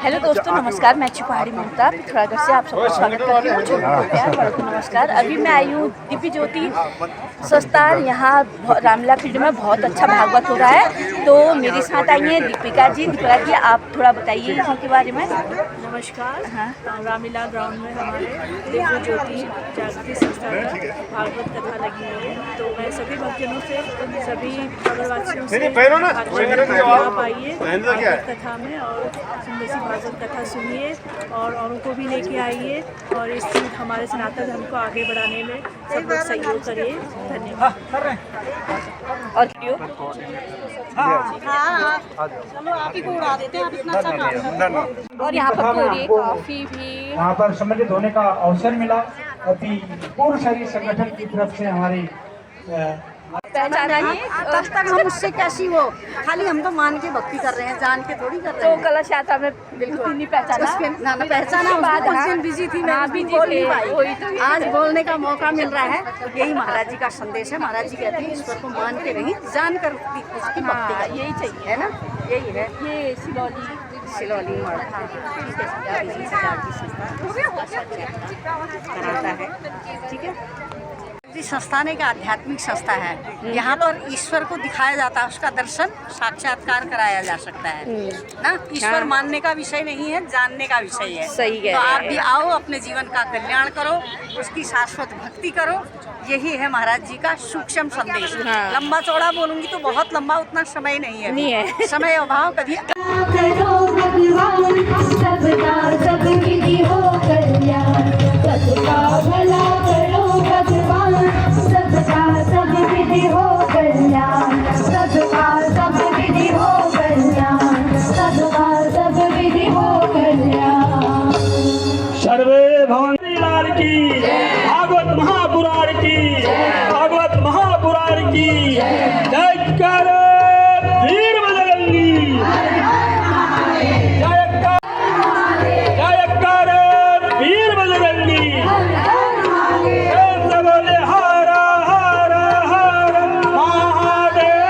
Hello दोस्तों, नमस्कार। मैं पहाड़ी ममता पिथौरागढ़ से आप सबका स्वागत करती हूँ। प्यार बड़ा नमस्कार। अभी मैं आई हूँ दिव्य ज्योति संस्थान। यहाँ रामलीला फील्ड में बहुत अच्छा भागवत हो रहा है, तो मेरे साथ आई हैं दीपिका जी। दीपिका जी, आप थोड़ा बताइए इसके बारे में। नमस्कार। रामलीला ग्राउंड में हमारे दिव्य ज्योति जागृति संस्था का भागवत कथा लगी हुई है, तो मैं सभी भक्तजनों से, सभी नगरवासियों से आप आइए भागवत कथा में और सुंदर सी भागवत कथा सुनिए और औरों को भी लेके आइए और इस हमारे सनातन धर्म को आगे बढ़ाने में सब लोग सहयोग करिए। धन्यवाद। और चलो आप ही को उड़ा देते हैं, आप इतना अच्छा काम। और यहाँ पर पूरी कॉफी भी यहाँ पर सम्मिलित होने का अवसर मिला। अभी पूर्ण शरीर संगठन की तरफ से हमारी तब तक हम उससे कैसी हो, खाली हम तो मान के भक्ति कर रहे हैं, जान के थोड़ी कर रहे हैं। तो कलश यात्रा में बिल्कुल नहीं पहचाना। पहचाना बिजी थी, मैं भी बोल नहीं पाई। आज बोलने का मौका मिल रहा है। यही महाराज जी का संदेश है। महाराज जी कहते हैं ईश्वर को मान के नहीं, जान कर उसकी भक्ति का, यही चाहिए है ना, यही है। ये सिलौली कराता है, ठीक है। संस्थान एक आध्यात्मिक संस्था है। यहाँ पर ईश्वर को दिखाया जाता है, उसका दर्शन साक्षात्कार कराया जा सकता है ना। ईश्वर मानने का विषय नहीं है, जानने का विषय है। सही है। तो आप भी आओ, अपने जीवन का कल्याण करो, उसकी शाश्वत भक्ति करो। यही है महाराज जी का सूक्ष्म संदेश। लंबा चौड़ा बोलूंगी तो बहुत लंबा, उतना समय नहीं है, समय अभाव कभी। सर्वे भवन्ति लाल की, भागवत महापुराण की, भागवत महापुराण की जयकार वीर बजरंगी, जयकार वीर बजरंगी। बोले हर हर हर महादेव।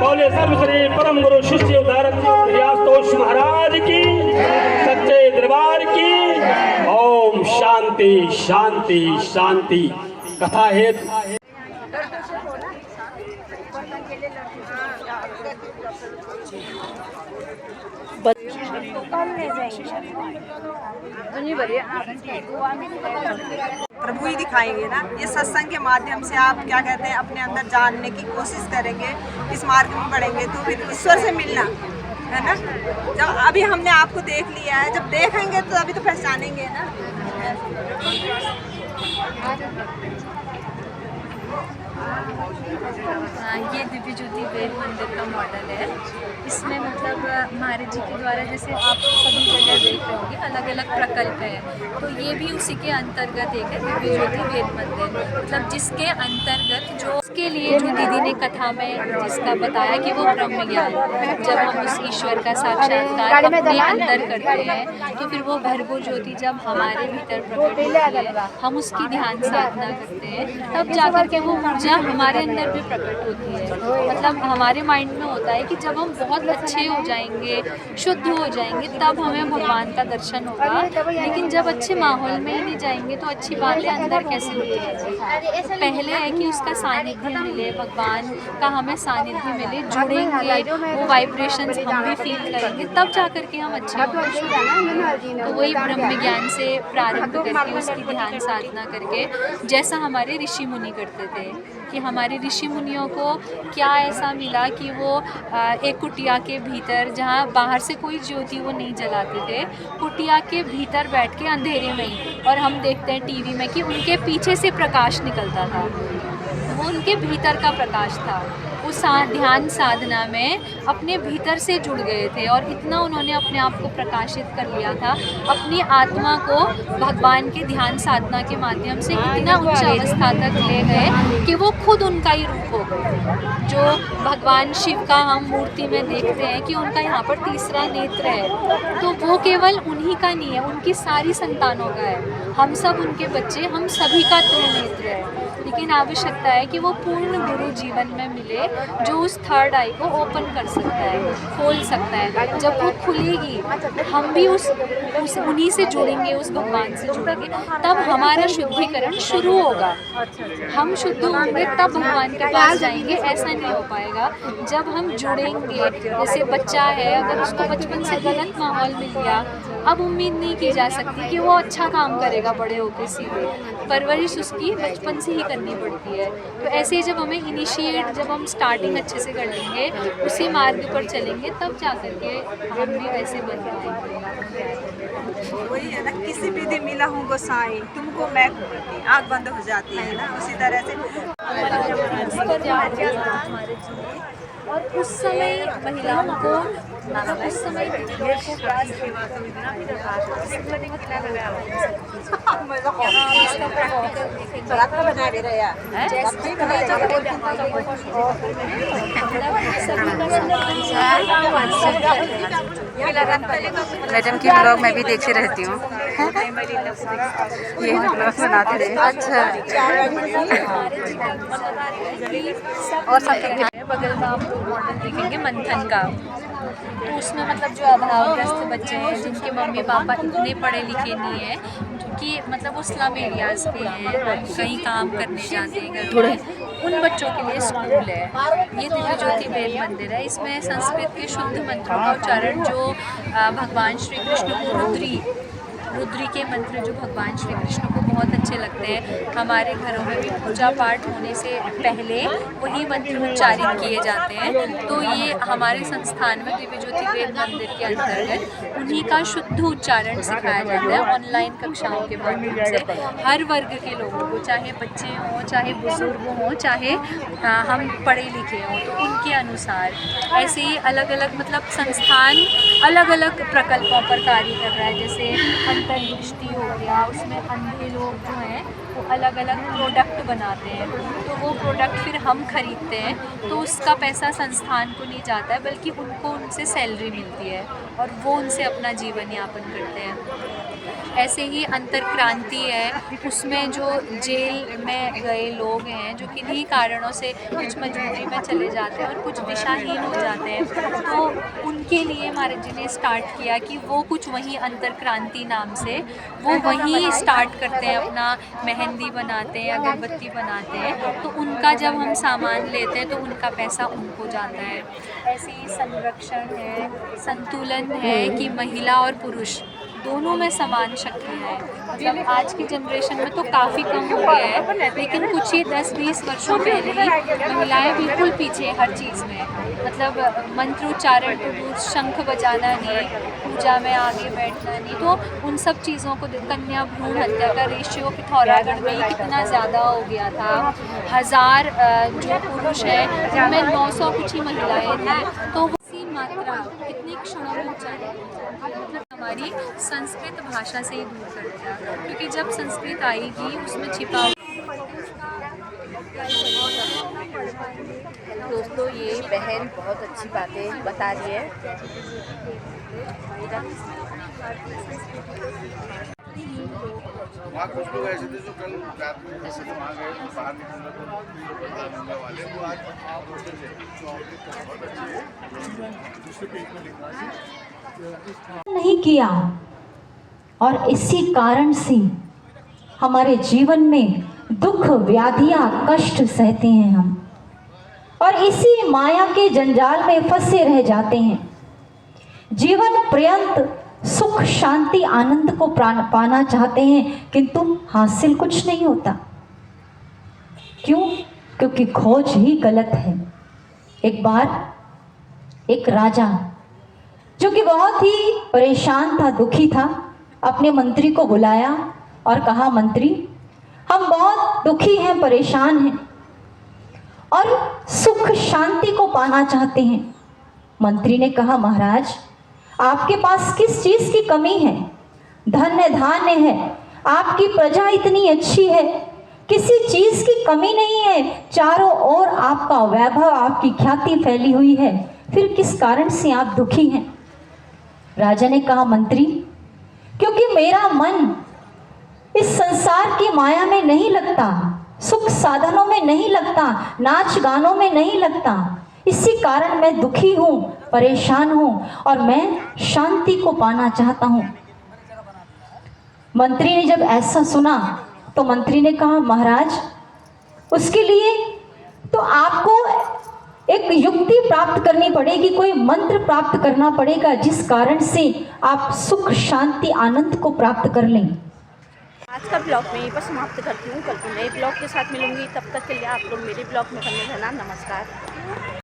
बोले सर्वश्री परम गुरु शिष्य उद्धारक व्यासतोष महाराज की, सच्चे दरबार की। ओम शांति शांति शांति। कथा हेतु प्रभु ही दिखाएंगे ना। ये सत्संग के माध्यम से आप क्या कहते हैं, अपने अंदर जानने की कोशिश करेंगे, इस मार्ग में बढ़ेंगे तो फिर ईश्वर से मिलना है ना। जब अभी हमने आपको देख लिया है, जब देखेंगे तो अभी तो पहचानेंगे ना। ये दिव्य ज्योति वेद मंदिर का मॉडल है। इसमें मतलब महाराज जी के द्वारा, जैसे आप सभी जगह देख रहे होंगे, अलग अलग प्रकल्प है, तो ये भी उसी के अंतर्गत एक है दिव्य ज्योति वेद मंदिर। मतलब जिसके अंतर्गत जो उसके लिए जो दीदी ने कथा में जिसका बताया कि वो ब्रह्म ज्ञान, जब हम उस ईश्वर का साक्षात्कार अपने अंदर करते हैं तो फिर वो भर्गो ज्योति जब हमारे भीतर प्रकट होती है, हम उसकी ध्यान साधना करते हैं, तब जाकर के वो ऊर्जा हमारे अंदर भी प्रकट होती है। मतलब हमारे माइंड में होता है कि जब हम बहुत अच्छे हो जाएंगे, शुद्ध हो जाएंगे, तब हमें भगवान का दर्शन होगा। लेकिन जब अच्छे माहौल में ही नहीं जाएंगे तो अच्छी बातें अंदर कैसे होती है। पहले है कि उसका सानिध्य मिले, भगवान का हमें सानिध्य मिले, जुड़ेंगे, वो वाइब्रेशंस हम भी फील करेंगे, तब जाकर के हम अच्छे होंगे। तो वही ब्रह्म ज्ञान से प्रारंभ करके उसकी ध्यान साधना करके, जैसा हमारे ऋषि मुनि करते थे कि हमारे ऋषि मुनियों को क्या ऐसा मिला कि वो एक कुटिया के भीतर, जहाँ बाहर से कोई ज्योति वो नहीं जलाते थे, कुटिया के भीतर बैठ के अंधेरे में ही, और हम देखते हैं टीवी में कि उनके पीछे से प्रकाश निकलता था, वो उनके भीतर का प्रकाश था। उस ध्यान साधना में अपने भीतर से जुड़ गए थे और इतना उन्होंने अपने आप को प्रकाशित कर लिया था, अपनी आत्मा को भगवान के ध्यान साधना के माध्यम से इतना उच्च अवस्था तक ले गए कि वो खुद उनका ही रूप हो गए। जो भगवान शिव का हम मूर्ति में देखते हैं कि उनका यहाँ पर तीसरा नेत्र है, तो वो केवल उन्हीं का नहीं है, उनकी सारी संतानों का है। हम सब उनके बच्चे, हम सभी का त्रिनेत्र है। लेकिन आवश्यकता है कि वो पूर्ण गुरु जीवन में मिले जो उस थर्ड आई को ओपन कर सकता है, खोल सकता है। जब वो खुलेगी हम भी उस उन्हीं से जुड़ेंगे, उस भगवान से जुड़ेंगे, तब हमारा शुद्धिकरण शुरू होगा। हम शुद्ध होंगे तब भगवान के पास जाएंगे, ऐसा नहीं हो पाएगा जब हम जुड़ेंगे। जैसे बच्चा है, अगर उसको बचपन से गलत माहौल मिल गया, अब उम्मीद नहीं की जा सकती कि वो अच्छा काम करेगा बड़े होकर सीधे। परवरिश उसकी बचपन से ही करनी पड़ती है। तो ऐसे ही जब हमें इनिशिएट, जब हम स्टार्टिंग अच्छे से कर लेंगे, उसी मार्ग पर चलेंगे, तब जा कर के हम भी वैसे बन पाएंगे। वही है ना, किसी विधि मिला हूँ गोसाई, तुमको मैं घूमती, आँख बंद हो जाती है ना, उसी तरह से। और उस समय महिलाओं को, उस समय को मैडम की ब्लॉग मैं भी देखती रहती हूँ। ये ब्लॉग बनाते रहे। अच्छा, और सब बगल में आप मॉडल देखेंगे मंथन का। तो उसमें मतलब जो अभावग्रस्त बच्चे हैं, जिनके मम्मी पापा इतने पढ़े लिखे नहीं हैं, कि मतलब वो स्लम एरियाज़ पे हैं, कहीं काम करने जाते हैं घर में, उन बच्चों के लिए स्कूल है। ये दिव्य ज्योति वेद मंदिर है। इसमें संस्कृत के शुद्ध मंत्रों का उच्चारण, जो भगवान श्री कृष्ण को रुद्री के मंत्र जो भगवान श्री कृष्ण को बहुत अच्छे लगते हैं, हमारे घरों में भी पूजा पाठ होने से पहले वही मंत्र उच्चारित किए जाते हैं। तो ये हमारे संस्थान में दिव्य ज्योति वेद मंदिर के अंतर्गत उन्हीं का शुद्ध उच्चारण सिखाया जाता है ऑनलाइन कक्षाओं के माध्यम से। हर वर्ग के लोगों को, चाहे बच्चे हों, चाहे बुजुर्ग हों, चाहे हम पढ़े लिखे हों, तो उनके अनुसार ऐसे ही अलग अलग मतलब संस्थान अलग अलग प्रकल्पों पर कार्य कर रहा है। जैसे अंतर्दृष्टि हो गया, उसमें अंधे लोग जो हैं वो अलग अलग प्रोडक्ट बनाते हैं, तो वो प्रोडक्ट फिर हम खरीदते हैं, तो उसका पैसा संस्थान को नहीं जाता है, बल्कि उनको उनसे सैलरी मिलती है और वो उनसे अपना जीवन यापन करते हैं। ऐसे ही अंतर्क्रांति है, उसमें जो जेल में गए लोग हैं, जो किन्हीं कारणों से कुछ मजबूरी में चले जाते हैं और कुछ दिशाहीन हो जाते हैं, तो उनके लिए महाराज जी ने स्टार्ट किया कि वो कुछ वहीं अंतर्क्रांति नाम से वो वहीं स्टार्ट करते हैं, अपना मेहंदी बनाते हैं, अगरबत्ती बनाते हैं, तो उनका जब हम सामान लेते हैं तो उनका पैसा उनको जाता है। ऐसे ही संरक्षण है, संतुलन है कि महिला और पुरुष दोनों में समान शक्ति है। मतलब आज की जनरेशन में तो काफ़ी कम हो गया है, लेकिन कुछ ही 10-20 वर्षों पहले ही महिलाएं बिल्कुल पीछे हर चीज़ में, मतलब मंत्र उच्चारण को दूर, शंख बजाना नहीं, पूजा में आगे बैठना नहीं, तो उन सब चीज़ों को कन्या भ्रूण हत्या का रेशियो पिथौरागढ़ में ही कितना ज़्यादा हो गया था। 1000 जो पुरुष है उनमें 900 कुछ ही महिलाएँ थी, तो उसी मात्रा कितने क्षणों में उच्चारण, मतलब हमारी संस्कृत भाषा से ही दूर कर दिया, क्योंकि जब संस्कृत आएगी उसमें छिपा। दोस्तों, ये बहन बहुत अच्छी बातें बता रही है। वहाँ कुछ लोग ऐसे थे जो कल रात में जैसे वहाँ गए तो बाहर निकलने को वाले वो आज नहीं किया, और इसी कारण से हमारे जीवन में दुख, व्याधियां, कष्ट सहते हैं हम, और इसी माया के जंजाल में फंसे रह जाते हैं। जीवन पर्यंत सुख, शांति, आनंद को पाना चाहते हैं, किंतु हासिल कुछ नहीं होता। क्यों? क्योंकि खोज ही गलत है। एक बार एक राजा जो कि बहुत ही परेशान था, दुखी था, अपने मंत्री को बुलाया और कहा, मंत्री, हम बहुत दुखी हैं, परेशान हैं और सुख शांति को पाना चाहते हैं। मंत्री ने कहा, महाराज, आपके पास किस चीज की कमी है? धन्य धान्य है, आपकी प्रजा इतनी अच्छी है, किसी चीज की कमी नहीं है, चारों ओर आपका वैभव, आपकी ख्याति फैली हुई है, फिर किस कारण से आप दुखी हैं? राजा ने कहा, मंत्री, क्योंकि मेरा मन इस संसार की माया में नहीं लगता, सुख साधनों में नहीं लगता, नाच गानों में नहीं लगता। इसी कारण मैं दुखी हूँ, परेशान हूँ और मैं शांति को पाना चाहता हूँ। मंत्री ने जब ऐसा सुना तो मंत्री ने कहा, महाराज उसके लिए तो आपको एक युक्ति प्राप्त करनी पड़ेगी, कोई मंत्र प्राप्त करना पड़ेगा जिस कारण से आप सुख शांति आनंद को प्राप्त कर लें। आज का ब्लॉग में यहीं पर समाप्त करती हूँ। कल को नए ब्लॉग के साथ मिलूंगी। तब तक के लिए आप लोग मेरे ब्लॉग में बने रहना। नमस्कार।